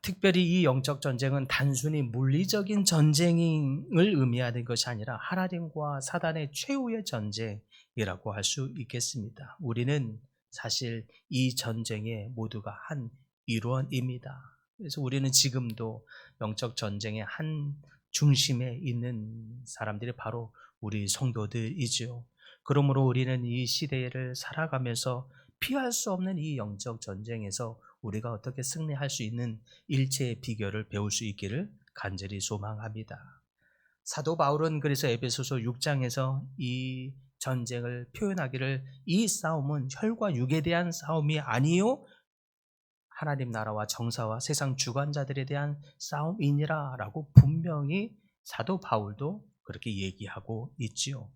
특별히 이 영적 전쟁은 단순히 물리적인 전쟁을 의미하는 것이 아니라 하나님과 사단의 최후의 전쟁이라고 할 수 있겠습니다. 우리는 사실 이 전쟁의 모두가 한 일원입니다. 그래서 우리는 지금도 영적 전쟁의 한 중심에 있는 사람들이 바로 우리 성도들이죠. 그러므로 우리는 이 시대를 살아가면서 피할 수 없는 이 영적 전쟁에서 우리가 어떻게 승리할 수 있는 일체의 비결을 배울 수 있기를 간절히 소망합니다. 사도 바울은 그래서 에베소서 6장에서 이 전쟁을 표현하기를 이 싸움은 혈과 육에 대한 싸움이 아니요 하나님 나라와 정사와 세상 주관자들에 대한 싸움이니라 라고 분명히 사도 바울도 그렇게 얘기하고 있지요.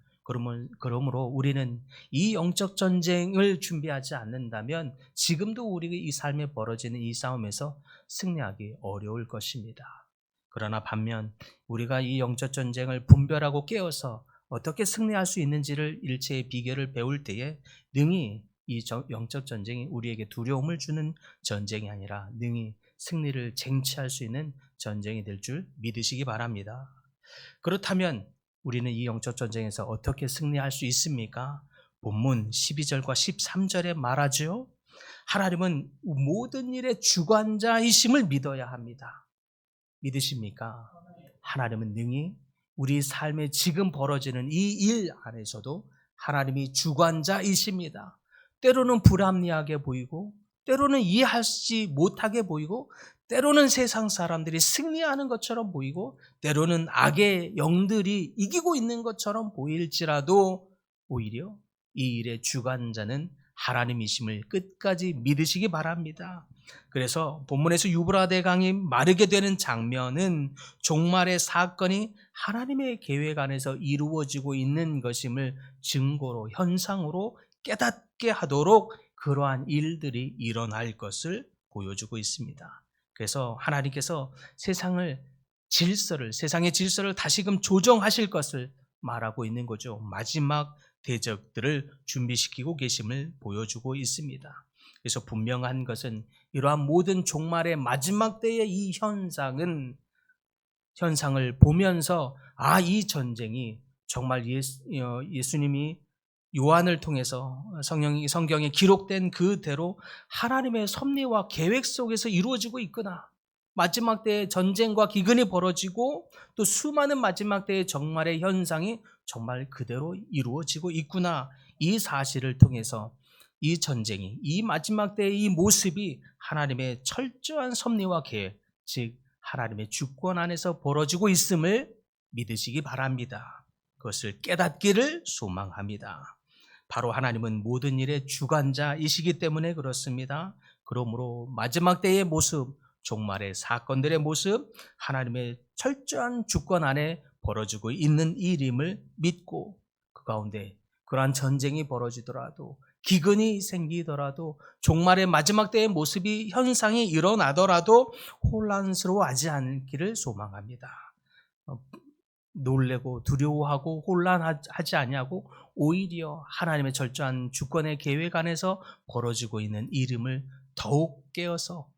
그러므로 우리는 이 영적 전쟁을 준비하지 않는다면 지금도 우리 이 삶에 벌어지는 이 싸움에서 승리하기 어려울 것입니다. 그러나 반면 우리가 이 영적 전쟁을 분별하고 깨어서 어떻게 승리할 수 있는지를 일체의 비결을 배울 때에 능히 이 영적 전쟁이 우리에게 두려움을 주는 전쟁이 아니라 능히 승리를 쟁취할 수 있는 전쟁이 될 줄 믿으시기 바랍니다. 그렇다면 우리는 이 영적 전쟁에서 어떻게 승리할 수 있습니까? 본문 12절과 13절에 말하죠. 하나님은 모든 일의 주관자이심을 믿어야 합니다. 믿으십니까? 하나님은 능히 우리 삶에 지금 벌어지는 이 일 안에서도 하나님이 주관자이십니다. 때로는 불합리하게 보이고 때로는 이해하지 못하게 보이고 때로는 세상 사람들이 승리하는 것처럼 보이고 때로는 악의 영들이 이기고 있는 것처럼 보일지라도 오히려 이 일의 주관자는 하나님이심을 끝까지 믿으시기 바랍니다. 그래서 본문에서 유브라데강이 마르게 되는 장면은 종말의 사건이 하나님의 계획 안에서 이루어지고 있는 것임을 증거로 현상으로 깨닫게 하도록 그러한 일들이 일어날 것을 보여주고 있습니다. 그래서 하나님께서 세상의 질서를 다시금 조정하실 것을 말하고 있는 거죠. 마지막 대적들을 준비시키고 계심을 보여주고 있습니다. 그래서 분명한 것은 이러한 모든 종말의 마지막 때의 이 현상을 보면서 이 전쟁이 정말 예수님이 요한을 통해서 성경에 기록된 그대로 하나님의 섭리와 계획 속에서 이루어지고 있구나. 마지막 때의 전쟁과 기근이 벌어지고 또 수많은 마지막 때의 종말의 현상이 정말 그대로 이루어지고 있구나. 이 사실을 통해서 이 전쟁이, 이 마지막 때의 이 모습이 하나님의 철저한 섭리와 계획, 즉 하나님의 주권 안에서 벌어지고 있음을 믿으시기 바랍니다. 그것을 깨닫기를 소망합니다. 바로 하나님은 모든 일의 주관자이시기 때문에 그렇습니다. 그러므로 마지막 때의 모습, 종말의 사건들의 모습, 하나님의 철저한 주권 안에 벌어지고 있는 일임을 믿고 그 가운데 그러한 전쟁이 벌어지더라도 기근이 생기더라도 종말의 마지막 때의 모습이 현상이 일어나더라도 혼란스러워하지 않기를 소망합니다. 놀래고 두려워하고 혼란하지 아니하고 오히려 하나님의 철저한 주권의 계획 안에서 벌어지고 있는 일임을 더욱 깨어서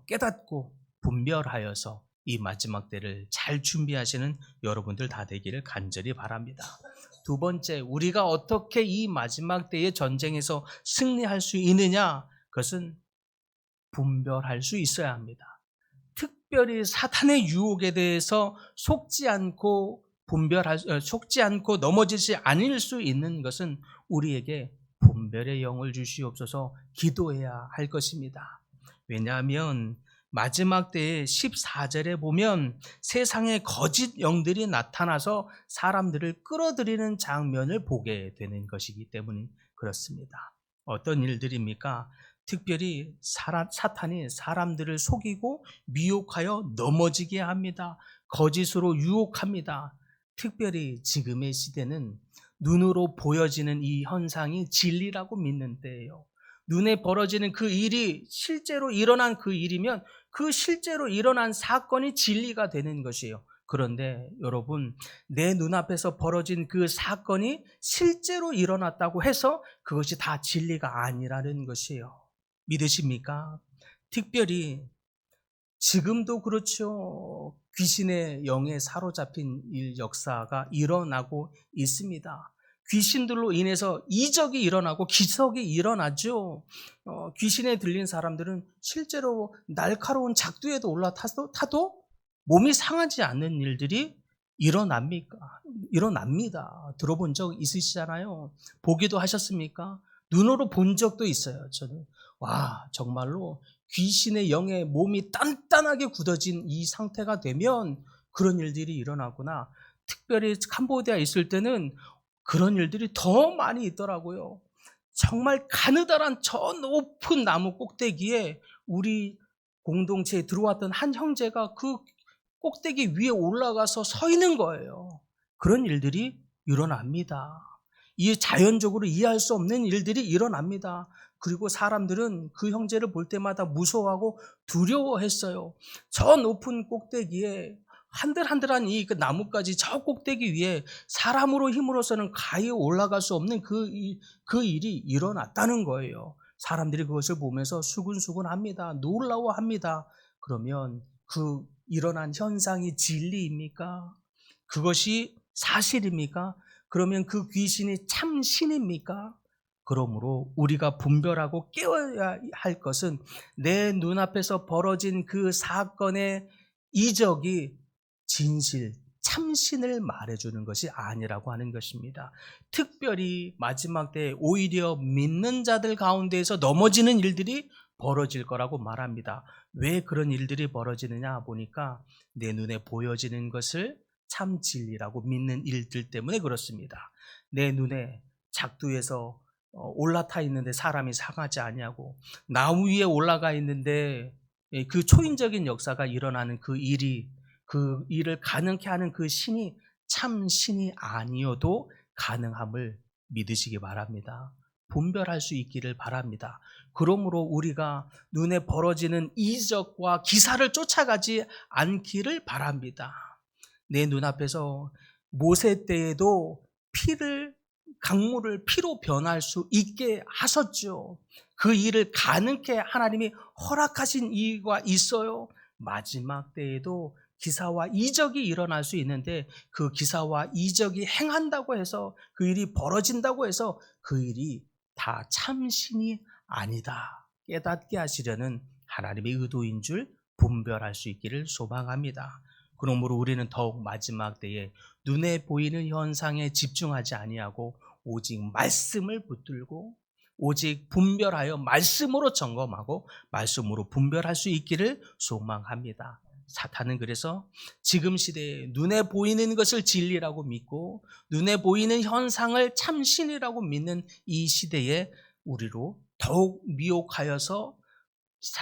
깨닫고 분별하여서 이 마지막 때를 잘 준비하시는 여러분들 다 되기를 간절히 바랍니다. 두 번째, 우리가 어떻게 이 마지막 때의 전쟁에서 승리할 수 있느냐? 그것은 분별할 수 있어야 합니다. 특별히 사탄의 유혹에 대해서 속지 않고 넘어지지 않을 수 있는 것은 우리에게 분별의 영을 주시옵소서 기도해야 할 것입니다. 왜냐하면 마지막 때의 14절에 보면 세상의 거짓 영들이 나타나서 사람들을 끌어들이는 장면을 보게 되는 것이기 때문에 그렇습니다. 어떤 일들입니까? 특별히 사탄이 사람들을 속이고 미혹하여 넘어지게 합니다. 거짓으로 유혹합니다. 특별히 지금의 시대는 눈으로 보여지는 이 현상이 진리라고 믿는 때예요. 눈에 벌어지는 그 일이 실제로 일어난 그 일이면 그 실제로 일어난 사건이 진리가 되는 것이에요. 그런데 여러분, 내 눈앞에서 벌어진 그 사건이 실제로 일어났다고 해서 그것이 다 진리가 아니라는 것이에요. 믿으십니까? 특별히 지금도 그렇죠. 귀신의 영에 사로잡힌 역사가 일어나고 있습니다. 귀신들로 인해서 이적이 일어나고 기적이 일어나죠. 귀신에 들린 사람들은 실제로 날카로운 작두에도 올라타도 몸이 상하지 않는 일들이 일어납니다. 들어본 적 있으시잖아요. 보기도 하셨습니까? 눈으로 본 적도 있어요. 저는 와, 정말로 귀신의 영에 몸이 단단하게 굳어진 이 상태가 되면 그런 일들이 일어나구나. 특별히 캄보디아에 있을 때는 그런 일들이 더 많이 있더라고요. 정말 가느다란 저 높은 나무 꼭대기에 우리 공동체에 들어왔던 한 형제가 그 꼭대기 위에 올라가서 서 있는 거예요. 그런 일들이 일어납니다. 이 자연적으로 이해할 수 없는 일들이 일어납니다. 그리고 사람들은 그 형제를 볼 때마다 무서워하고 두려워했어요. 저 높은 꼭대기에 한들한들한 이 나뭇가지 저 꼭대기 위에 사람으로 힘으로서는 가히 올라갈 수 없는 그 일이 일어났다는 거예요. 사람들이 그것을 보면서 수근수근합니다. 놀라워합니다. 그러면 그 일어난 현상이 진리입니까? 그것이 사실입니까? 그러면 그 귀신이 참 신입니까? 그러므로 우리가 분별하고 깨워야 할 것은 내 눈앞에서 벌어진 그 사건의 이적이 진실, 참신을 말해주는 것이 아니라고 하는 것입니다. 특별히 마지막 때에 오히려 믿는 자들 가운데에서 넘어지는 일들이 벌어질 거라고 말합니다. 왜 그런 일들이 벌어지느냐 보니까 내 눈에 보여지는 것을 참 진리라고 믿는 일들 때문에 그렇습니다. 내 눈에 작두에서 올라타 있는데 사람이 상하지 아니하고 나무 위에 올라가 있는데 그 초인적인 역사가 일어나는 그 일을 가능케 하는 그 신이 참 신이 아니어도 가능함을 믿으시기 바랍니다. 분별할 수 있기를 바랍니다. 그러므로 우리가 눈에 벌어지는 이적과 기사를 쫓아가지 않기를 바랍니다. 내 눈앞에서 모세 때에도 강물을 피로 변할 수 있게 하셨죠. 그 일을 가능케 하나님이 허락하신 이유가 있어요. 마지막 때에도 기사와 이적이 일어날 수 있는데 그 기사와 이적이 행한다고 해서 그 일이 벌어진다고 해서 그 일이 다 참신이 아니다 깨닫게 하시려는 하나님의 의도인 줄 분별할 수 있기를 소망합니다. 그러므로 우리는 더욱 마지막 때에 눈에 보이는 현상에 집중하지 아니하고 오직 말씀을 붙들고 오직 분별하여 말씀으로 점검하고 말씀으로 분별할 수 있기를 소망합니다. 사탄은 그래서 지금 시대에 눈에 보이는 것을 진리라고 믿고 눈에 보이는 현상을 참신이라고 믿는 이 시대에 우리로 더욱 미혹하여서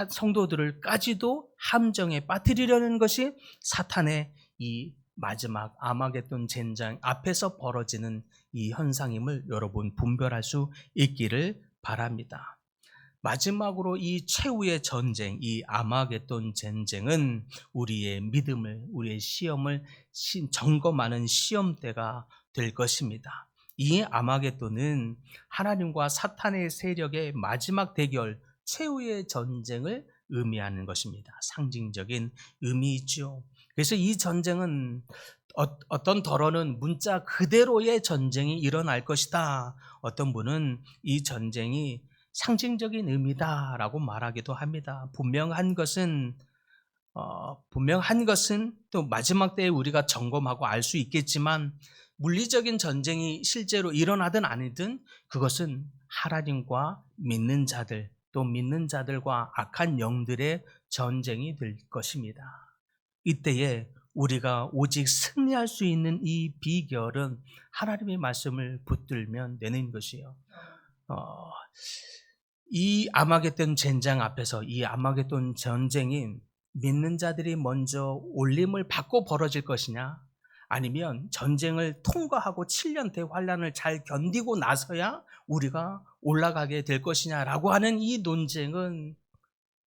성도들을까지도 함정에 빠뜨리려는 것이 사탄의 이 마지막 아마겟돈 젠장 앞에서 벌어지는 이 현상임을 여러분 분별할 수 있기를 바랍니다. 마지막으로 이 최후의 전쟁, 이 아마겟돈 전쟁은 우리의 믿음을, 우리의 시험을 점검하는 시험대가 될 것입니다. 이 아마겟돈은 하나님과 사탄의 세력의 마지막 대결, 최후의 전쟁을 의미하는 것입니다. 상징적인 의미이죠. 그래서 이 전쟁은 어떤 덜어는 문자 그대로의 전쟁이 일어날 것이다. 어떤 분은 이 전쟁이 상징적인 의미다라고 말하기도 합니다. 분명한 것은 또 마지막 때에 우리가 점검하고 알 수 있겠지만 물리적인 전쟁이 실제로 일어나든 아니든 그것은 하나님과 믿는 자들 또 믿는 자들과 악한 영들의 전쟁이 될 것입니다. 이때에 우리가 오직 승리할 수 있는 이 비결은 하나님의 말씀을 붙들면 되는 것이에요. 이 아마겟돈 젠장 앞에서 이 아마겟돈 전쟁이 믿는 자들이 먼저 올림을 받고 벌어질 것이냐 아니면 전쟁을 통과하고 7년 대환란을 잘 견디고 나서야 우리가 올라가게 될 것이냐라고 하는 이 논쟁은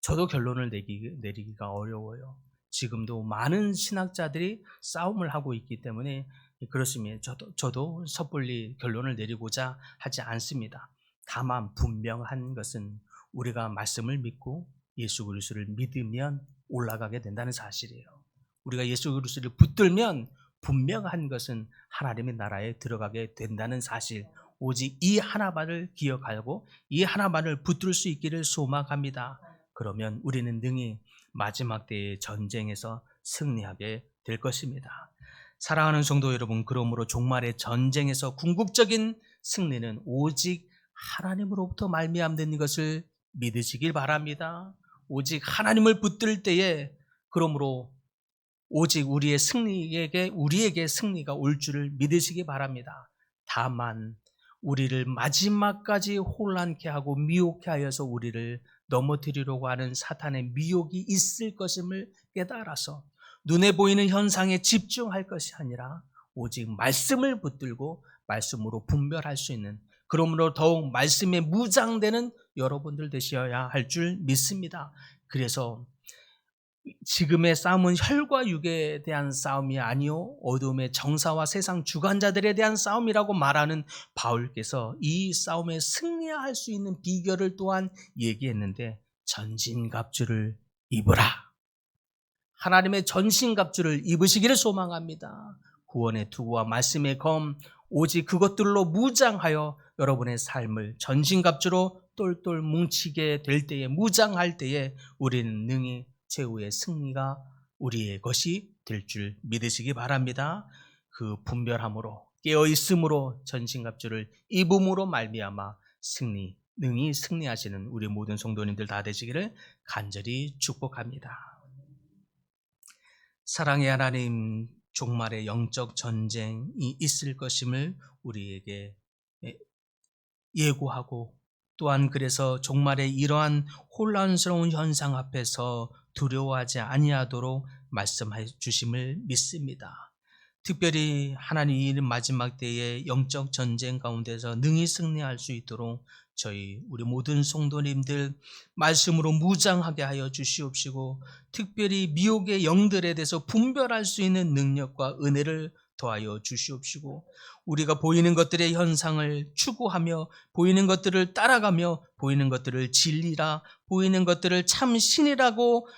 저도 결론을 내리기가 어려워요. 지금도 많은 신학자들이 싸움을 하고 있기 때문에 그렇습니다. 저도 섣불리 결론을 내리고자 하지 않습니다. 다만 분명한 것은 우리가 말씀을 믿고 예수 그리스도를 믿으면 올라가게 된다는 사실이에요. 우리가 예수 그리스도를 붙들면 분명한 것은 하나님의 나라에 들어가게 된다는 사실, 오직 이 하나만을 기억하고 이 하나만을 붙들 수 있기를 소망합니다. 그러면 우리는 능히 마지막 때의 전쟁에서 승리하게 될 것입니다. 사랑하는 성도 여러분, 그러므로 종말의 전쟁에서 궁극적인 승리는 오직 하나님으로부터 말미암는 것을 믿으시길 바랍니다. 오직 하나님을 붙들 때에 그러므로 오직 우리에게 승리가 올 줄을 믿으시기 바랍니다. 다만 우리를 마지막까지 혼란케 하고 미혹케 하여서 우리를 넘어뜨리려고 하는 사탄의 미혹이 있을 것임을 깨달아서 눈에 보이는 현상에 집중할 것이 아니라 오직 말씀을 붙들고 말씀으로 분별할 수 있는, 그러므로 더욱 말씀에 무장되는 여러분들 되셔야 할 줄 믿습니다. 그래서 지금의 싸움은 혈과 육에 대한 싸움이 아니요 어둠의 정사와 세상 주관자들에 대한 싸움이라고 말하는 바울께서 이 싸움에 승리할 수 있는 비결을 또한 얘기했는데, 전신갑주를 입으라. 하나님의 전신갑주를 입으시기를 소망합니다. 구원의 투구와 말씀의 검, 오직 그것들로 무장하여 여러분의 삶을 전신갑주로 똘똘 뭉치게 될 때에, 무장할 때에 우리는 능히 최후의 승리가 우리의 것이 될 줄 믿으시기 바랍니다. 그 분별함으로 깨어있음으로 전신갑주를 입음으로 말미암아 능히 승리하시는 우리 모든 성도님들 다 되시기를 간절히 축복합니다. 사랑의 하나님, 종말의 영적 전쟁이 있을 것임을 우리에게 예고하고, 또한 그래서 종말의 이러한 혼란스러운 현상 앞에서 두려워하지 아니하도록 말씀해 주심을 믿습니다. 특별히 하나님이 이른 마지막 때의 영적 전쟁 가운데서 능히 승리할 수 있도록 우리 모든 성도님들 말씀으로 무장하게 하여 주시옵시고, 특별히 미혹의 영들에 대해서 분별할 수 있는 능력과 은혜를 더하여 주시옵시고, 우리가 보이는 것들의 현상을 추구하며 보이는 것들을 따라가며 보이는 것들을 진리라, 보이는 것들을 참 신이라고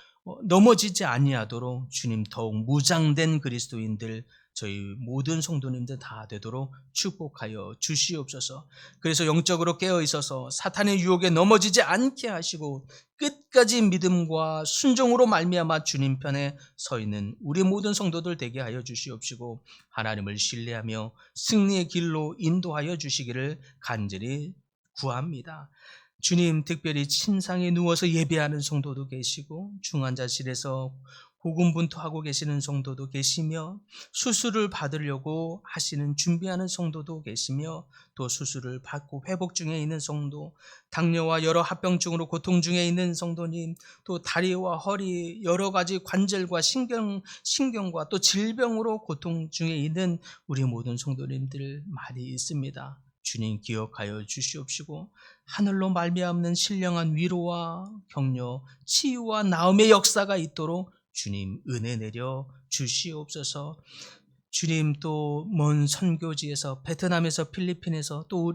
넘어지지 아니하도록 주님 더욱 무장된 그리스도인들, 저희 모든 성도님들 다 되도록 축복하여 주시옵소서. 그래서 영적으로 깨어 있어서 사탄의 유혹에 넘어지지 않게 하시고 끝까지 믿음과 순종으로 말미암아 주님 편에 서 있는 우리 모든 성도들 되게 하여 주시옵시고, 하나님을 신뢰하며 승리의 길로 인도하여 주시기를 간절히 구합니다. 주님, 특별히 침상에 누워서 예배하는 성도도 계시고 중환자실에서 고군분투하고 계시는 성도도 계시며, 수술을 받으려고 하시는 준비하는 성도도 계시며, 또 수술을 받고 회복 중에 있는 성도, 당뇨와 여러 합병증으로 고통 중에 있는 성도님, 또 다리와 허리 여러 가지 관절과 신경과 또 질병으로 고통 중에 있는 우리 모든 성도님들 많이 있습니다. 주님 기억하여 주시옵시고, 하늘로 말미암는 신령한 위로와 격려, 치유와 나음의 역사가 있도록 주님 은혜 내려 주시옵소서. 주님, 또 먼 선교지에서 베트남에서 필리핀에서 또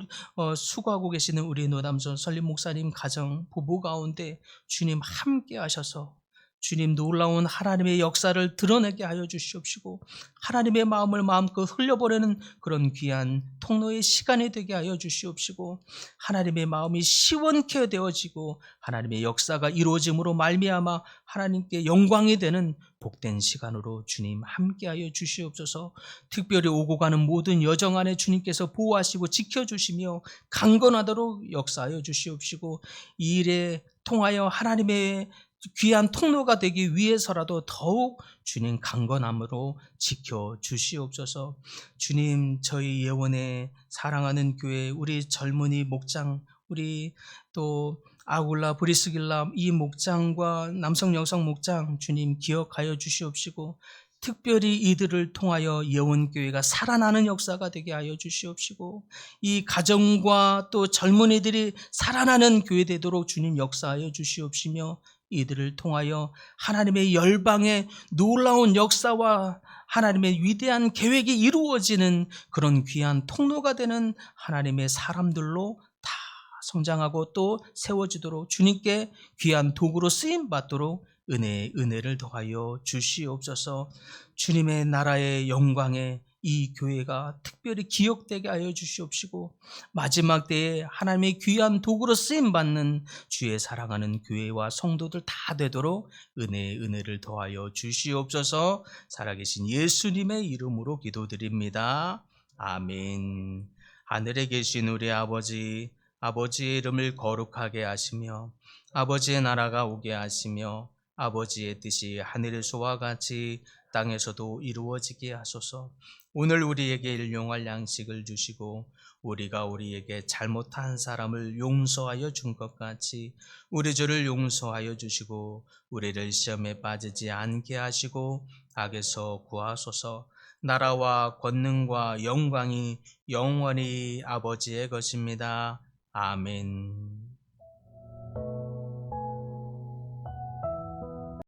수고하고 계시는 우리 노담son 설립 목사님 가정 부부 가운데 주님 함께 하셔서 주님 놀라운 하나님의 역사를 드러내게 하여 주시옵시고, 하나님의 마음을 마음껏 흘려보내는 그런 귀한 통로의 시간이 되게 하여 주시옵시고, 하나님의 마음이 시원케 되어지고 하나님의 역사가 이루어짐으로 말미암아 하나님께 영광이 되는 복된 시간으로 주님 함께하여 주시옵소서. 특별히 오고 가는 모든 여정 안에 주님께서 보호하시고 지켜주시며 강건하도록 역사하여 주시옵시고, 이 일에 통하여 하나님의 귀한 통로가 되기 위해서라도 더욱 주님 강건함으로 지켜주시옵소서. 주님, 저희 예원의 사랑하는 교회 우리 젊은이 목장, 우리 또 아굴라 브리스길라 이 목장과 남성 여성 목장 주님 기억하여 주시옵시고, 특별히 이들을 통하여 예원교회가 살아나는 역사가 되게 하여 주시옵시고, 이 가정과 또 젊은이들이 살아나는 교회 되도록 주님 역사하여 주시옵시며, 이들을 통하여 하나님의 열방의 놀라운 역사와 하나님의 위대한 계획이 이루어지는 그런 귀한 통로가 되는 하나님의 사람들로 다 성장하고 또 세워지도록 주님께 귀한 도구로 쓰임받도록 은혜를 더하여 주시옵소서. 주님의 나라의 영광에 이 교회가 특별히 기억되게 하여 주시옵시고, 마지막 때에 하나님의 귀한 도구로 쓰임받는 주의 사랑하는 교회와 성도들 다 되도록 은혜를 더하여 주시옵소서. 살아계신 예수님의 이름으로 기도드립니다. 아멘. 하늘에 계신 우리 아버지, 아버지의 이름을 거룩하게 하시며 아버지의 나라가 오게 하시며 아버지의 뜻이 하늘에서와 같이 땅에서도 이루어지게 하소서. 오늘 우리에게 일용할 양식을 주시고 우리가 우리에게 잘못한 사람을 용서하여 준 것 같이 우리 죄를 용서하여 주시고 우리를 시험에 빠지지 않게 하시고 악에서 구하소서. 나라와 권능과 영광이 영원히 아버지의 것입니다. 아멘.